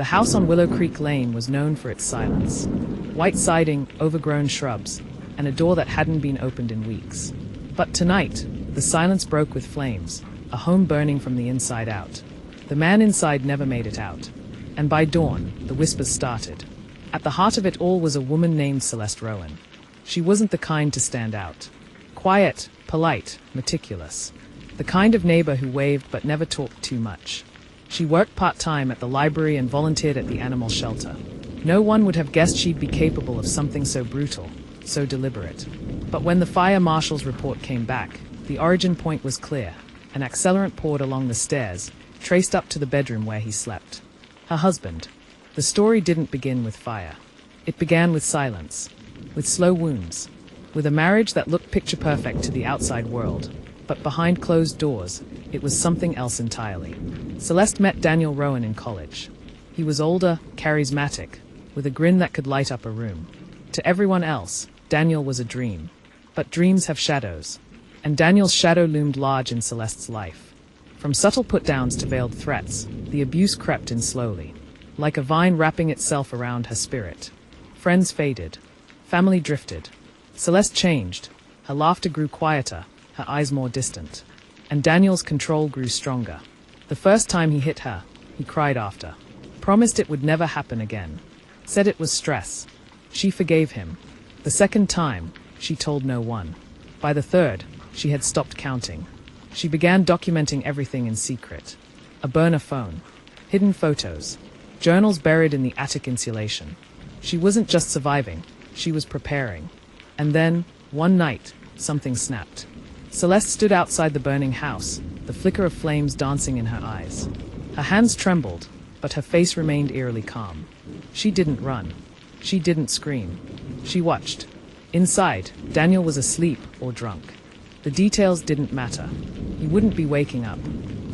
The house on Willow Creek Lane was known for its silence. White siding, overgrown shrubs, and a door that hadn't been opened in weeks. But tonight, the silence broke with flames, a home burning from the inside out. The man inside never made it out. And by dawn, the whispers started. At the heart of it all was a woman named Celeste Rowan. She wasn't the kind to stand out. Quiet, polite, meticulous. The kind of neighbor who waved but never talked too much. She worked part-time at the library and volunteered at the animal shelter. No one would have guessed she'd be capable of something so brutal, so deliberate. But when the fire marshal's report came back, the origin point was clear. An accelerant poured along the stairs, traced up to the bedroom where he slept. Her husband. The story didn't begin with fire. It began with silence, with slow wounds, with a marriage that looked picture-perfect to the outside world. But behind closed doors, it was something else entirely. Celeste met Daniel Rowan in college. He was older, charismatic, with a grin that could light up a room. To everyone else, Daniel was a dream. But dreams have shadows. And Daniel's shadow loomed large in Celeste's life. From subtle put-downs to veiled threats, the abuse crept in slowly, like a vine wrapping itself around her spirit. Friends faded. Family drifted. Celeste changed. Her laughter grew quieter, her eyes more distant. And Daniel's control grew stronger. The first time he hit her, he cried after. Promised it would never happen again. Said it was stress. She forgave him. The second time, she told no one. By the third, she had stopped counting. She began documenting everything in secret. A burner phone, hidden photos, journals buried in the attic insulation. She wasn't just surviving, she was preparing. And then, one night, something snapped. Celeste stood outside the burning house, the flicker of flames dancing in her eyes. Her hands trembled, but her face remained eerily calm. She didn't run. She didn't scream. She watched. Inside, Daniel was asleep or drunk. The details didn't matter. He wouldn't be waking up.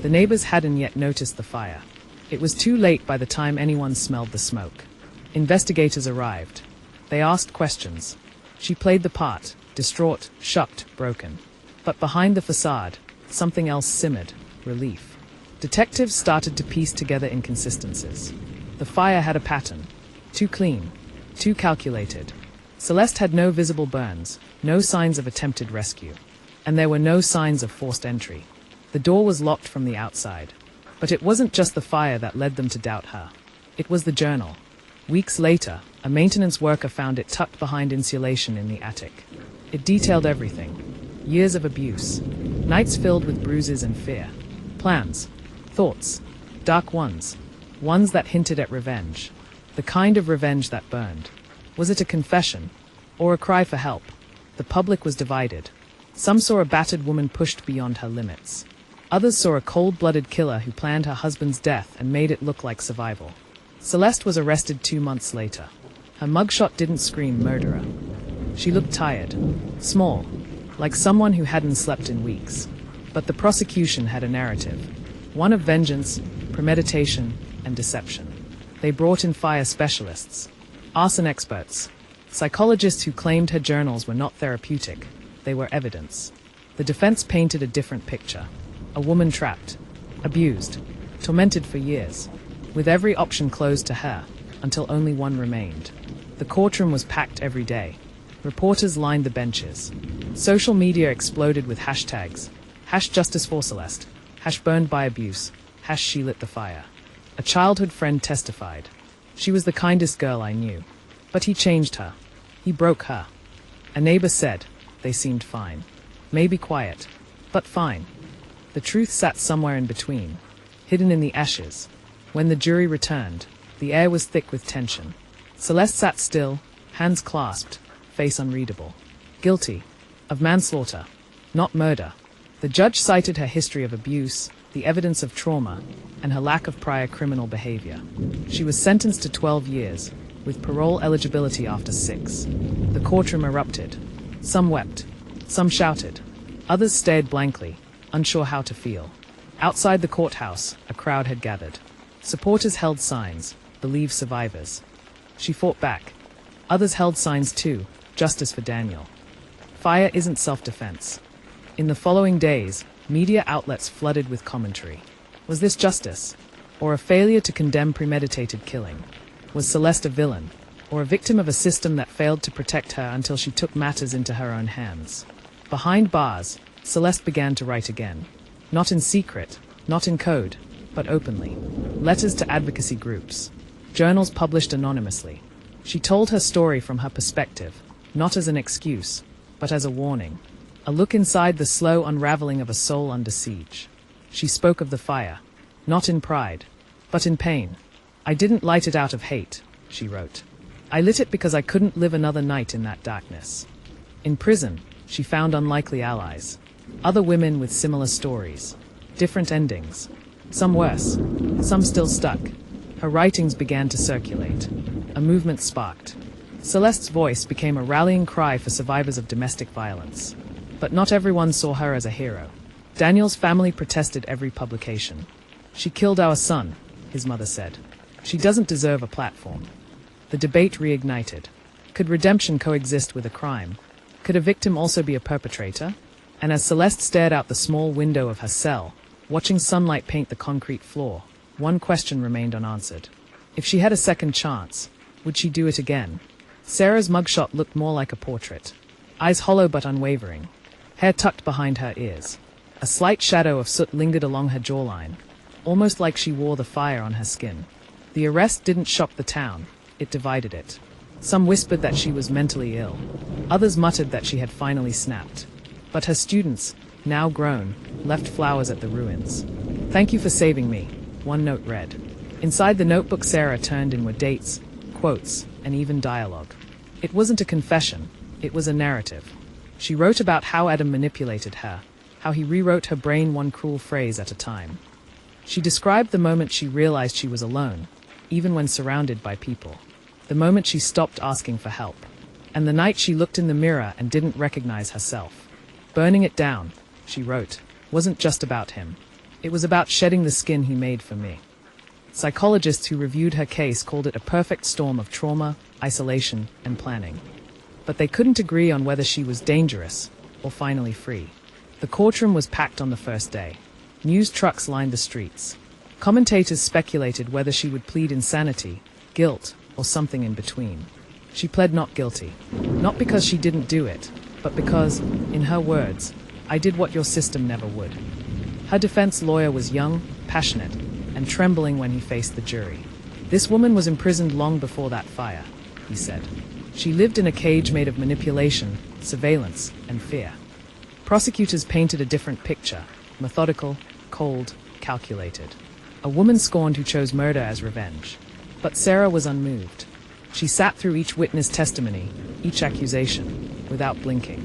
The neighbors hadn't yet noticed the fire. It was too late by the time anyone smelled the smoke. Investigators arrived. They asked questions. She played the part, distraught, shocked, broken. But behind the facade, something else simmered, relief. Detectives started to piece together inconsistencies. The fire had a pattern. Too clean. Too calculated. Celeste had no visible burns, no signs of attempted rescue. And there were no signs of forced entry. The door was locked from the outside. But it wasn't just the fire that led them to doubt her. It was the journal. Weeks later, a maintenance worker found it tucked behind insulation in the attic. It detailed everything. Years of abuse. Nights filled with bruises and fear. Plans. Thoughts. Dark ones. Ones that hinted at revenge. The kind of revenge that burned. Was it a confession? Or a cry for help? The public was divided. Some saw a battered woman pushed beyond her limits. Others saw a cold-blooded killer who planned her husband's death and made it look like survival. Celeste was arrested 2 months later. Her mugshot didn't scream murderer. She looked tired, small, like someone who hadn't slept in weeks. But the prosecution had a narrative. One of vengeance, premeditation, and deception. They brought in fire specialists, arson experts, psychologists who claimed her journals were not therapeutic. They were evidence. The defense painted a different picture. A woman trapped, abused, tormented for years, with every option closed to her, until only one remained. The courtroom was packed every day. Reporters lined the benches. Social media exploded with hashtags. #JusticeForCeleste, #BurnedByAbuse, #SheLit the fire. A childhood friend testified. She was the kindest girl I knew. But he changed her. He broke her. A neighbor said, they seemed fine. Maybe quiet, but fine. The truth sat somewhere in between, hidden in the ashes. When the jury returned, the air was thick with tension. Celeste sat still, hands clasped, face unreadable. Guilty. Of manslaughter. Not murder. The judge cited her history of abuse, the evidence of trauma, and her lack of prior criminal behavior. She was sentenced to 12 years, with parole eligibility after 6. The courtroom erupted. Some wept. Some shouted. Others stared blankly, unsure how to feel. Outside the courthouse, a crowd had gathered. Supporters held signs, "Believe survivors." She fought back. Others held signs too, "Justice for Daniel." Fire isn't self-defense. In the following days, media outlets flooded with commentary. Was this justice? or a failure to condemn premeditated killing? Was Celeste a villain, or a victim of a system that failed to protect her until she took matters into her own hands? Behind bars, Celeste began to write again. Not in secret, not in code, but openly. Letters to advocacy groups. Journals published anonymously. She told her story from her perspective, not as an excuse, but as a warning. A look inside the slow unraveling of a soul under siege. She spoke of the fire, not in pride, but in pain. I didn't light it out of hate, she wrote. I lit it because I couldn't live another night in that darkness. In prison, she found unlikely allies. Other women with similar stories. Different endings. Some worse. Some still stuck. Her writings began to circulate. A movement sparked. Celeste's voice became a rallying cry for survivors of domestic violence. But not everyone saw her as a hero. Daniel's family protested every publication. She killed our son, his mother said. She doesn't deserve a platform. The debate reignited. Could redemption coexist with a crime? Could a victim also be a perpetrator? And as Celeste stared out the small window of her cell, watching sunlight paint the concrete floor, one question remained unanswered. If she had a second chance, would she do it again? Sarah's mugshot looked more like a portrait. Eyes hollow but unwavering. Hair tucked behind her ears. A slight shadow of soot lingered along her jawline, almost like she wore the fire on her skin. The arrest didn't shock the town, it divided it. Some whispered that she was mentally ill. Others muttered that she had finally snapped. But her students, now grown, left flowers at the ruins. Thank you for saving me, one note read. Inside the notebook Sarah turned in were dates, quotes, and even dialogue. It wasn't a confession, it was a narrative. She wrote about how Adam manipulated her, how he rewrote her brain one cruel phrase at a time. She described the moment she realized she was alone, even when surrounded by people. The moment she stopped asking for help. And the night she looked in the mirror and didn't recognize herself. Burning it down, she wrote, wasn't just about him. It was about shedding the skin he made for me. Psychologists who reviewed her case called it a perfect storm of trauma, isolation, and planning. But they couldn't agree on whether she was dangerous or finally free. The courtroom was packed on the first day. News trucks lined the streets. Commentators speculated whether she would plead insanity, guilt, or something in between. She pled not guilty. Not because she didn't do it, but because, in her words, I did what your system never would. Her defense lawyer was young, passionate, and trembling when he faced the jury. This woman was imprisoned long before that fire, he said. She lived in a cage made of manipulation, surveillance, and fear. Prosecutors painted a different picture, methodical, cold, calculated. A woman scorned who chose murder as revenge. But Sarah was unmoved. She sat through each witness testimony, each accusation, without blinking.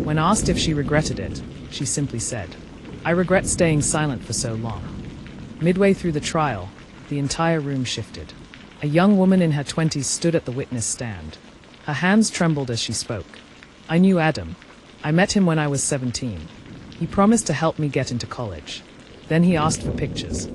When asked if she regretted it, she simply said, I regret staying silent for so long. Midway through the trial, the entire room shifted. A young woman in her 20s stood at the witness stand. Her hands trembled as she spoke. I knew Adam. I met him when I was 17. He promised to help me get into college. Then he asked for pictures.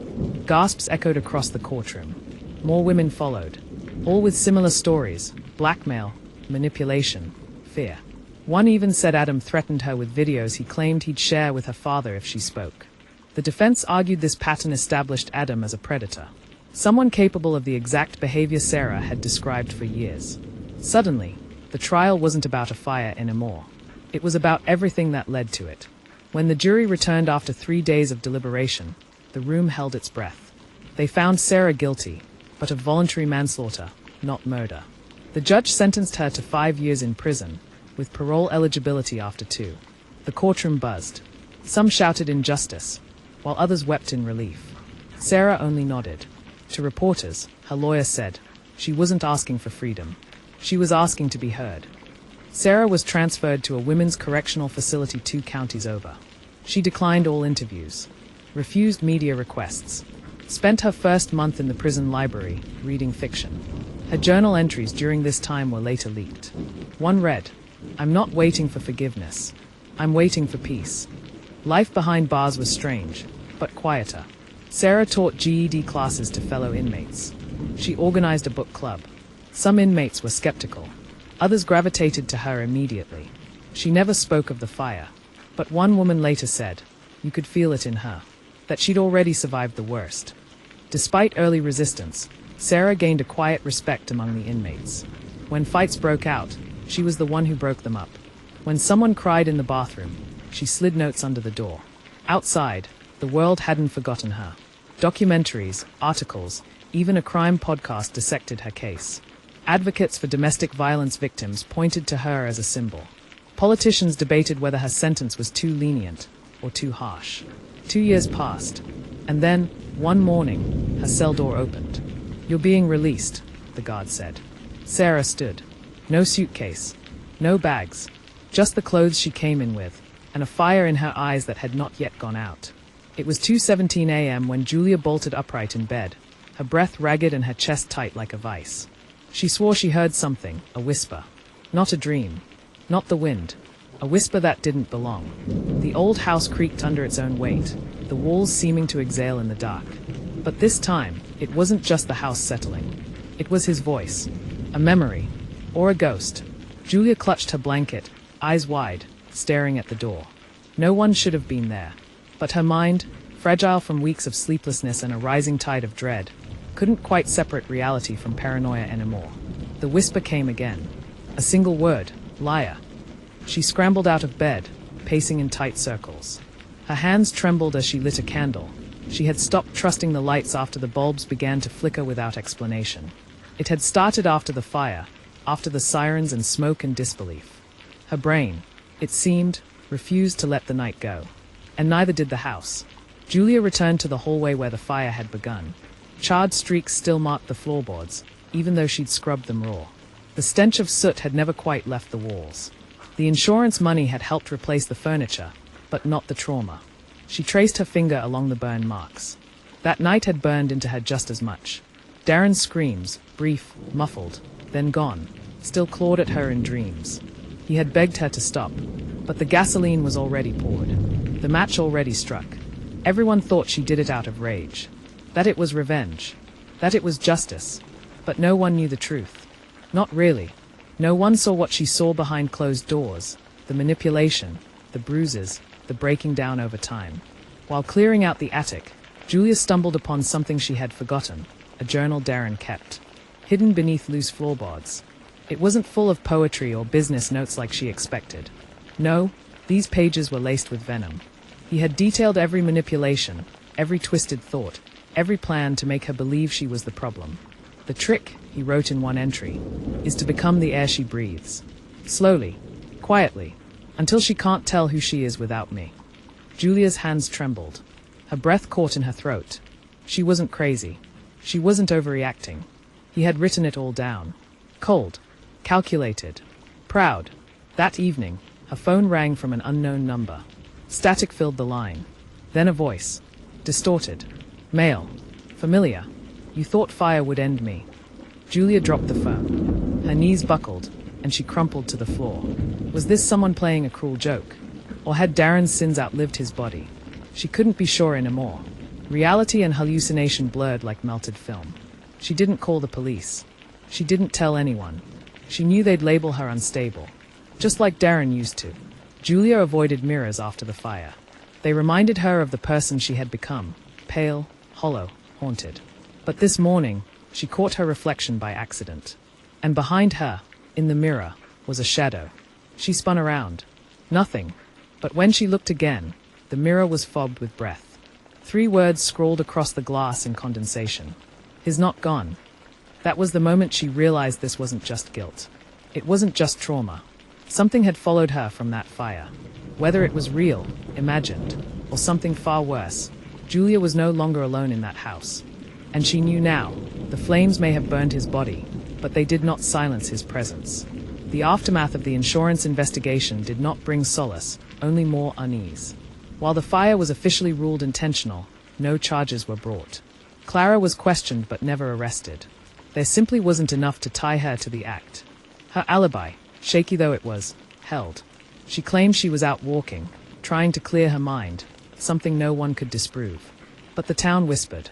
Gasps echoed across the courtroom. More women followed, all with similar stories: blackmail, manipulation, fear. One even said Adam threatened her with videos he claimed he'd share with her father if she spoke. The defense argued this pattern established Adam as a predator, someone capable of the exact behavior Sarah had described for years. Suddenly, the trial wasn't about a fire anymore. It was about everything that led to it. When the jury returned after 3 days of deliberation, the room held its breath. They found Sarah guilty, but of voluntary manslaughter, not murder. The judge sentenced her to 5 years in prison, with parole eligibility after 2. The courtroom buzzed. Some shouted injustice, while others wept in relief. Sarah only nodded. To reporters, her lawyer said, she wasn't asking for freedom. She was asking to be heard. Sarah was transferred to a women's correctional facility 2 counties over. She declined all interviews, refused media requests, spent her first month in the prison library, reading fiction. Her journal entries during this time were later leaked. One read, I'm not waiting for forgiveness. I'm waiting for peace. Life behind bars was strange, but quieter. Sarah taught GED classes to fellow inmates. She organized a book club. Some inmates were skeptical. Others gravitated to her immediately. She never spoke of the fire, but one woman later said, you could feel it in her, that she'd already survived the worst. Despite early resistance, Sarah gained a quiet respect among the inmates. When fights broke out, she was the one who broke them up. When someone cried in the bathroom, she slid notes under the door. Outside, the world hadn't forgotten her. Documentaries, articles, even a crime podcast dissected her case. Advocates for domestic violence victims pointed to her as a symbol. Politicians debated whether her sentence was too lenient or too harsh. 2 years passed, and then, one morning, her cell door opened. "You're being released," the guard said. Sarah stood. No suitcase, no bags, just the clothes she came in with, and a fire in her eyes that had not yet gone out. It was 2:17 a.m. when Julia bolted upright in bed, her breath ragged and her chest tight like a vice. She swore she heard something, a whisper. Not a dream, not the wind, a whisper that didn't belong. The old house creaked under its own weight, the walls seeming to exhale in the dark. But this time, it wasn't just the house settling. It was his voice, a memory, or a ghost. Julia clutched her blanket, eyes wide, staring at the door. No one should have been there. But her mind, fragile from weeks of sleeplessness and a rising tide of dread, couldn't quite separate reality from paranoia anymore. The whisper came again. A single word, liar. She scrambled out of bed, pacing in tight circles. Her hands trembled as she lit a candle. She had stopped trusting the lights after the bulbs began to flicker without explanation. It had started after the fire, after the sirens and smoke and disbelief. Her brain, it seemed, refused to let the night go. And neither did the house. Julia returned to the hallway where the fire had begun. Charred streaks still marked the floorboards, even though she'd scrubbed them raw. The stench of soot had never quite left the walls. The insurance money had helped replace the furniture, but not the trauma. She traced her finger along the burn marks. That night had burned into her just as much. Darren's screams, brief, muffled, then gone, still clawed at her in dreams. He had begged her to stop, but the gasoline was already poured. The match already struck. Everyone thought she did it out of rage. That it was revenge. That it was justice. But no one knew the truth. Not really. No one saw what she saw behind closed doors, the manipulation, the bruises, the breaking down over time. While clearing out the attic, Julia stumbled upon something she had forgotten, a journal Darren kept, hidden beneath loose floorboards. It wasn't full of poetry or business notes like she expected. No, these pages were laced with venom. He had detailed every manipulation, every twisted thought, every plan to make her believe she was the problem. The trick, he wrote in one entry, is to become the air she breathes. Slowly, quietly, until she can't tell who she is without me. Julia's hands trembled. Her breath caught in her throat. She wasn't crazy. She wasn't overreacting. He had written it all down. Cold, calculated, proud. That evening, her phone rang from an unknown number. Static filled the line. Then a voice. Distorted. Male. Familiar. You thought fire would end me. Julia dropped the phone. Her knees buckled, and she crumpled to the floor. Was this someone playing a cruel joke? Or had Darren's sins outlived his body? She couldn't be sure anymore. Reality and hallucination blurred like melted film. She didn't call the police. She didn't tell anyone. She knew they'd label her unstable. Just like Darren used to. Julia avoided mirrors after the fire. They reminded her of the person she had become. Pale, hollow, haunted. But this morning, she caught her reflection by accident. And behind her, in the mirror, was a shadow. She spun around. Nothing. But when she looked again, the mirror was fogged with breath. 3 words scrawled across the glass in condensation. He's not gone. That was the moment she realized this wasn't just guilt. It wasn't just trauma. Something had followed her from that fire. Whether it was real, imagined, or something far worse, Julia was no longer alone in that house. And she knew now, the flames may have burned his body, but they did not silence his presence. The aftermath of the insurance investigation did not bring solace, only more unease. While the fire was officially ruled intentional, no charges were brought. Clara was questioned but never arrested. There simply wasn't enough to tie her to the act. Her alibi, shaky though it was, held. She claimed she was out walking, trying to clear her mind, something no one could disprove. But the town whispered.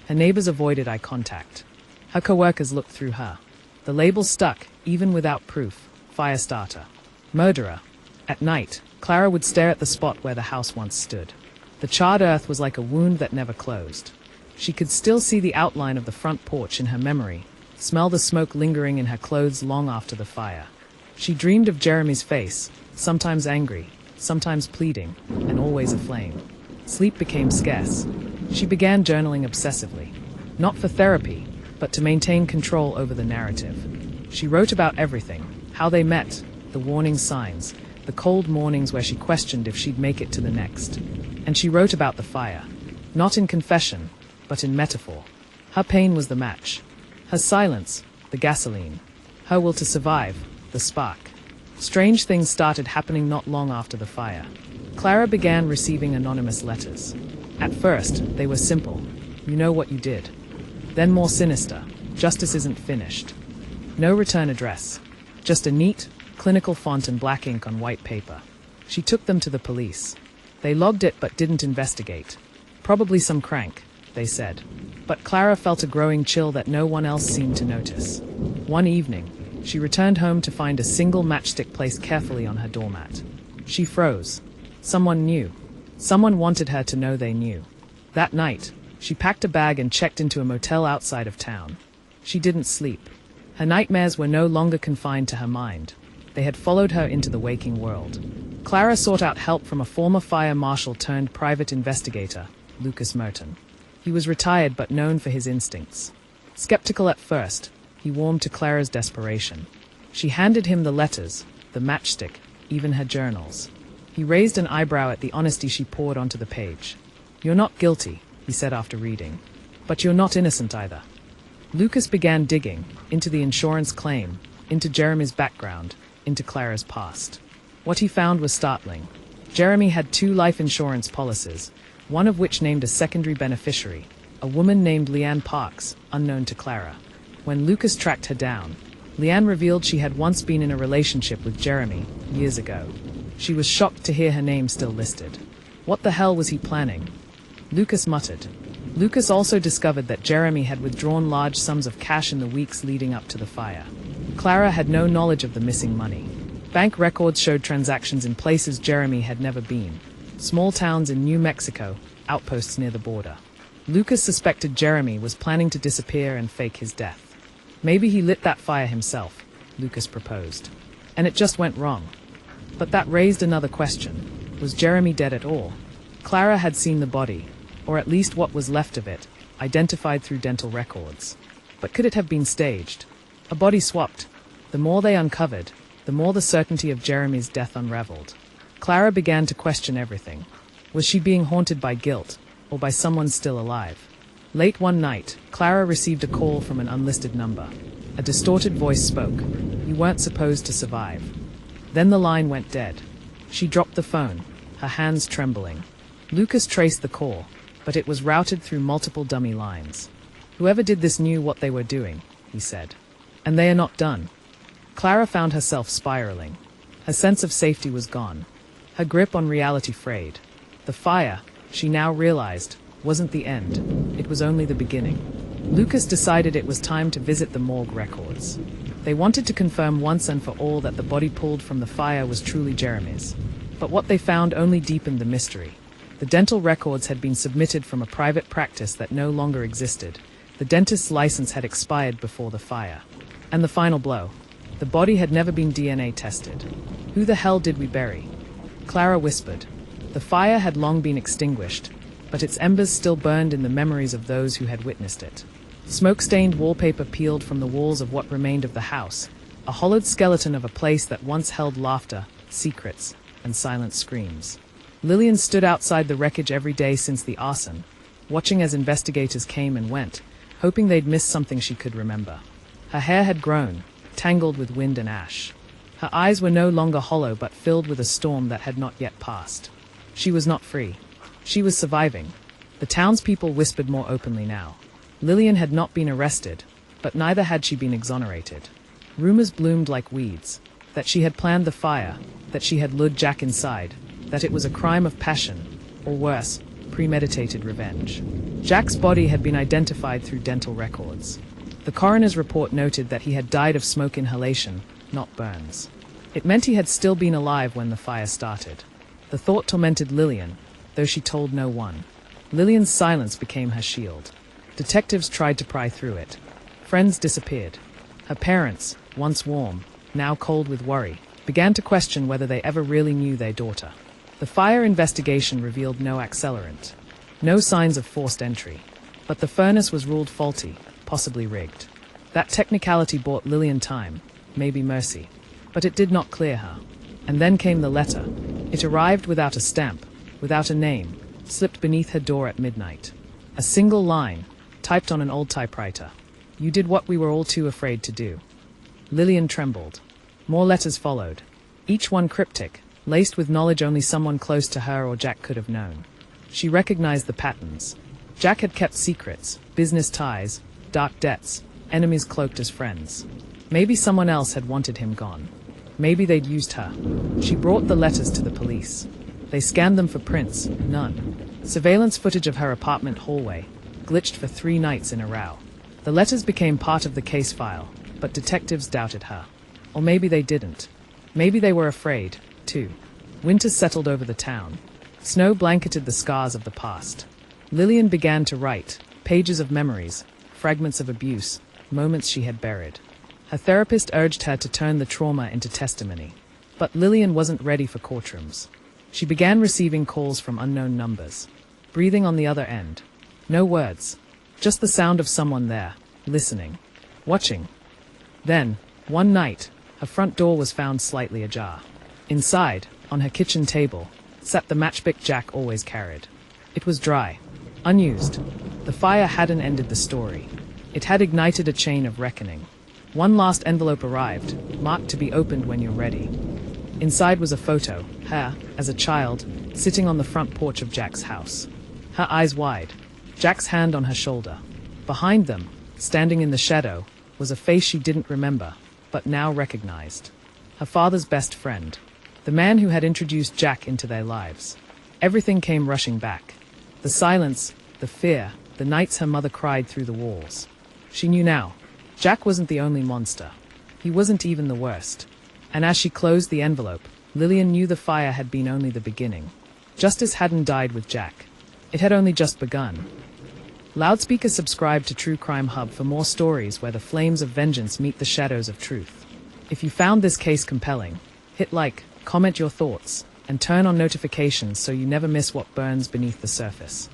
Her neighbors avoided eye contact. Her co-workers looked through her. The label stuck, even without proof. Fire starter. Murderer. At night, Clara would stare at the spot where the house once stood. The charred earth was like a wound that never closed. She could still see the outline of the front porch in her memory, smell the smoke lingering in her clothes long after the fire. She dreamed of Jeremy's face, sometimes angry, sometimes pleading, and always aflame. Sleep became scarce. She began journaling obsessively, not for therapy, but to maintain control over the narrative. She wrote about everything, how they met, the warning signs, the cold mornings where she questioned if she'd make it to the next. And she wrote about the fire, not in confession, but in metaphor. Her pain was the match. Her silence, the gasoline. Her will to survive, the spark. Strange things started happening not long after the fire. Clara began receiving anonymous letters. At first, they were simple. You know what you did. Then more sinister. Justice isn't finished. No return address. Just a neat, clinical font and black ink on white paper. She took them to the police. They logged it but didn't investigate. Probably some crank, they said. But Clara felt a growing chill that no one else seemed to notice. One evening, she returned home to find a single matchstick placed carefully on her doormat. She froze. Someone knew. Someone wanted her to know they knew. That night, she packed a bag and checked into a motel outside of town. She didn't sleep. Her nightmares were no longer confined to her mind. They had followed her into the waking world. Clara sought out help from a former fire marshal turned private investigator, Lucas Merton. He was retired but known for his instincts. Skeptical at first, he warmed to Clara's desperation. She handed him the letters, the matchstick, even her journals. He raised an eyebrow at the honesty she poured onto the page. "You're not guilty," he said after reading. "But you're not innocent either." Lucas began digging into the insurance claim, into Jeremy's background, into Clara's past. What he found was startling. Jeremy had 2 life insurance policies, one of which named a secondary beneficiary, a woman named Leanne Parks, unknown to Clara. When Lucas tracked her down, Leanne revealed she had once been in a relationship with Jeremy, years ago. She was shocked to hear her name still listed. What the hell was he planning? Lucas muttered. Lucas also discovered that Jeremy had withdrawn large sums of cash in the weeks leading up to the fire. Clara had no knowledge of the missing money. Bank records showed transactions in places Jeremy had never been. Small towns in New Mexico, outposts near the border. Lucas suspected Jeremy was planning to disappear and fake his death. Maybe he lit that fire himself, Lucas proposed. And it just went wrong. But that raised another question. Was Jeremy dead at all? Clara had seen the body, or at least what was left of it, identified through dental records. But could it have been staged? A body swapped. The more they uncovered, the more the certainty of Jeremy's death unraveled. Clara began to question everything. Was she being haunted by guilt, or by someone still alive? Late one night, Clara received a call from an unlisted number. A distorted voice spoke. "You weren't supposed to survive." Then the line went dead. She dropped the phone, her hands trembling. Lucas traced the call, but it was routed through multiple dummy lines. "Whoever did this knew what they were doing," he said. "And they are not done." Clara found herself spiraling. Her sense of safety was gone. Her grip on reality frayed. The fire, she now realized, wasn't the end. It was only the beginning. Lucas decided it was time to visit the morgue records. They wanted to confirm once and for all that the body pulled from the fire was truly Jeremy's. But what they found only deepened the mystery. The dental records had been submitted from a private practice that no longer existed. The dentist's license had expired before the fire. And the final blow. The body had never been DNA tested. Who the hell did we bury? Clara whispered. The fire had long been extinguished, but its embers still burned in the memories of those who had witnessed it. Smoke-stained wallpaper peeled from the walls of what remained of the house, a hollowed skeleton of a place that once held laughter, secrets, and silent screams. Lillian stood outside the wreckage every day since the arson, watching as investigators came and went, hoping they'd miss something she could remember. Her hair had grown, tangled with wind and ash. Her eyes were no longer hollow but filled with a storm that had not yet passed. She was not free. She was surviving. The townspeople whispered more openly now. Lillian had not been arrested, but neither had she been exonerated. Rumors bloomed like weeds, that she had planned the fire, that she had lured Jack inside, that it was a crime of passion, or worse, premeditated revenge. Jack's body had been identified through dental records. The coroner's report noted that he had died of smoke inhalation, not burns. It meant he had still been alive when the fire started. The thought tormented Lillian, though she told no one. Lillian's silence became her shield. Detectives tried to pry through it. Friends disappeared. Her parents, once warm, now cold with worry, began to question whether they ever really knew their daughter. The fire investigation revealed no accelerant, no signs of forced entry, but the furnace was ruled faulty, possibly rigged. That technicality bought Lillian time, maybe mercy, but it did not clear her. And then came the letter. It arrived without a stamp, without a name, slipped beneath her door at midnight. A single line, typed on an old typewriter. You did what we were all too afraid to do. Lillian trembled. More letters followed, each one cryptic, laced with knowledge only someone close to her or Jack could have known. She recognized the patterns. Jack had kept secrets, business ties, dark debts, enemies cloaked as friends. Maybe someone else had wanted him gone. Maybe they'd used her. She brought the letters to the police. They scanned them for prints, none. Surveillance footage of her apartment hallway, glitched for 3 nights in a row. The letters became part of the case file, but detectives doubted her. Or maybe they didn't. Maybe they were afraid, too. Winter settled over the town. Snow blanketed the scars of the past. Lillian began to write, pages of memories, fragments of abuse, moments she had buried. Her therapist urged her to turn the trauma into testimony. But Lillian wasn't ready for courtrooms. She began receiving calls from unknown numbers. Breathing on the other end. No words. Just the sound of someone there, listening, watching. Then, one night, her front door was found slightly ajar. Inside, on her kitchen table, sat the matchpick Jack always carried. It was dry, unused. The fire hadn't ended the story. It had ignited a chain of reckoning. One last envelope arrived, marked to be opened when you're ready. Inside was a photo, her, as a child, sitting on the front porch of Jack's house. Her eyes wide, Jack's hand on her shoulder. Behind them, standing in the shadow, was a face she didn't remember, but now recognized. Her father's best friend. The man who had introduced Jack into their lives. Everything came rushing back. The silence, the fear, the nights her mother cried through the walls. She knew now. Jack wasn't the only monster. He wasn't even the worst. And as she closed the envelope, Lillian knew the fire had been only the beginning. Justice hadn't died with Jack. It had only just begun. Loudspeaker subscribe to True Crime Hub for more stories where the flames of vengeance meet the shadows of truth. If you found this case compelling, hit like, comment your thoughts, and turn on notifications so you never miss what burns beneath the surface.